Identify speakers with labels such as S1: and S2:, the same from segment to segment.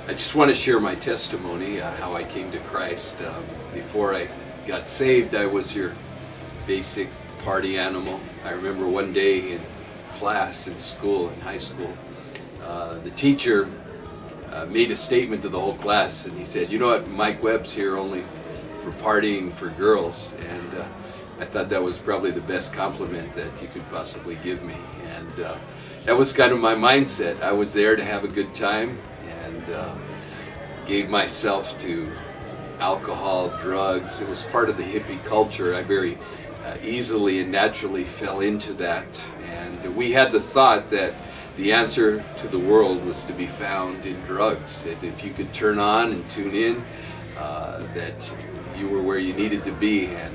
S1: I just want to share my testimony, how I came to Christ. Before I got saved, I was your basic party animal. I remember one day in class, in school, in high school, the teacher made a statement to the whole class, and he said, "You know what, Mike Webb's here only for partying for girls." And I thought that was probably the best compliment that you could possibly give me. And that was kind of my mindset. I was there to have a good time, and gave myself to alcohol, drugs. It was part of the hippie culture. I very easily and naturally fell into that. And we had the thought that the answer to the world was to be found in drugs. That if you could turn on and tune in, that you were where you needed to be. And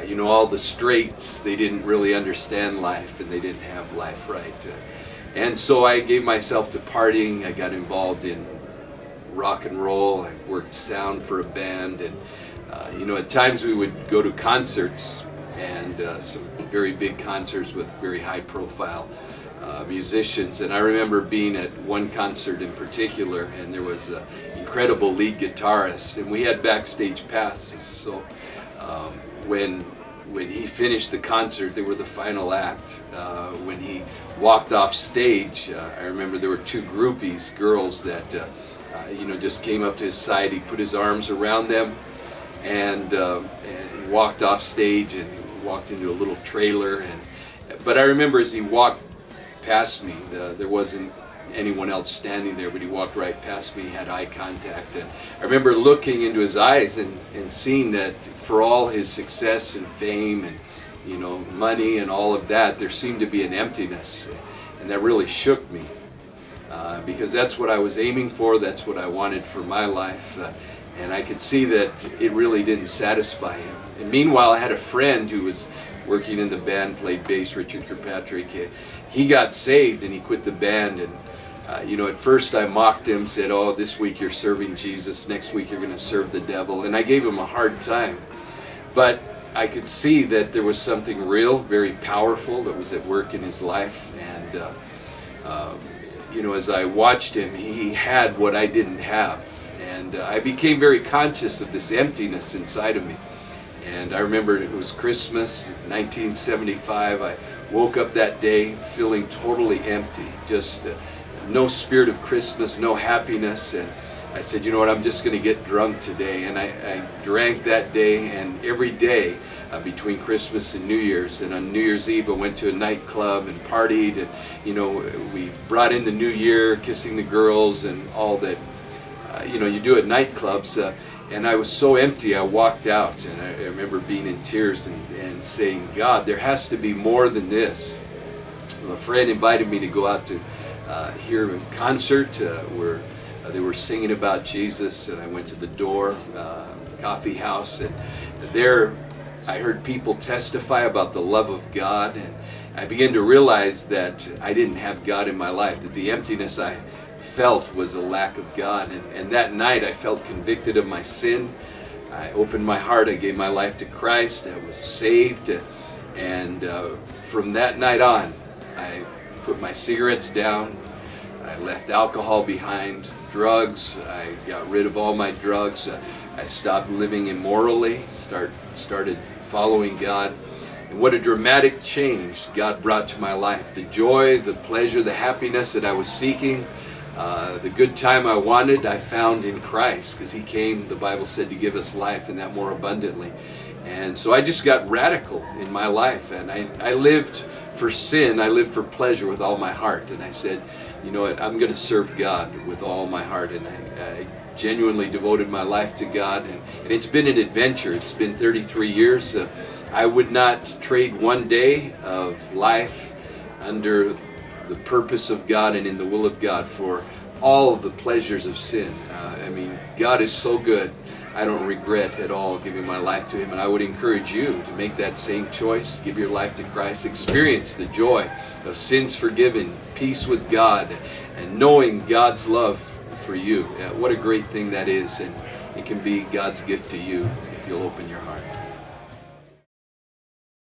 S1: you know, all the straights, they didn't really understand life, and they didn't have life right. And so I gave myself to partying. I got involved in rock and roll. I worked sound for a band, and you know, at times we would go to concerts, and some very big concerts with very high profile musicians. And I remember being at one concert in particular, and there was an incredible lead guitarist, and we had backstage passes. So when he finished the concert, they were the final act. When he walked off stage, I remember there were two groupies, girls that you know, just came up to his side. He put his arms around them and walked off stage and walked into a little trailer. But I remember as he walked past me, there wasn't anyone else standing there, but he walked right past me, had eye contact, and I remember looking into his eyes and seeing that for all his success and fame and, you know, money and all of that, there seemed to be an emptiness, and that really shook me. Because that's what I was aiming for, that's what I wanted for my life, and I could see that it really didn't satisfy him. And meanwhile, I had a friend who was working in the band, played bass, Richard Kirkpatrick. He got saved and he quit the band, and you know, at first I mocked him, said, "Oh, this week you're serving Jesus, next week you're going to serve the devil," and I gave him a hard time. But I could see that there was something real, very powerful that was at work in his life, and you know, as I watched him, he had what I didn't have, and I became very conscious of this emptiness inside of me. And I remember it was Christmas, 1975. I woke up that day feeling totally empty, just no spirit of Christmas, no happiness. And I said, "You know what, I'm just going to get drunk today." And I drank that day, and every day between Christmas and New Year's. And on New Year's Eve I went to a nightclub and partied, and you know, we brought in the new year, kissing the girls and all that you know, you do at nightclubs. And I was so empty, I walked out, and I remember being in tears and saying, "God, there has to be more than this." Well, a friend invited me to go out to hear a concert where they were singing about Jesus, and I went to the door, coffee house, and there I heard people testify about the love of God, and I began to realize that I didn't have God in my life, that the emptiness I felt was a lack of God. And that night I felt convicted of my sin. I opened my heart, I gave my life to Christ, I was saved, and from that night on I put my cigarettes down, I left alcohol behind, drugs, I got rid of all my drugs, I stopped living immorally, started following God. And what a dramatic change God brought to my life. The joy, the pleasure, the happiness that I was seeking, the good time I wanted, I found in Christ, because He came, the Bible said, to give us life, and that more abundantly. And so I just got radical in my life, and I lived for sin, I lived for pleasure with all my heart. And I said, "You know what, I'm going to serve God with all my heart." And I genuinely devoted my life to God, and it's been an adventure. It's been 33 years. I would not trade one day of life under the purpose of God and in the will of God for all of the pleasures of sin. I mean, God is so good. I don't regret at all giving my life to Him, and I would encourage you to make that same choice. Give your life to Christ. Experience the joy of sins forgiven, peace with God, and knowing God's love for you. What a great thing that is, and it can be God's gift to you if you'll open your heart.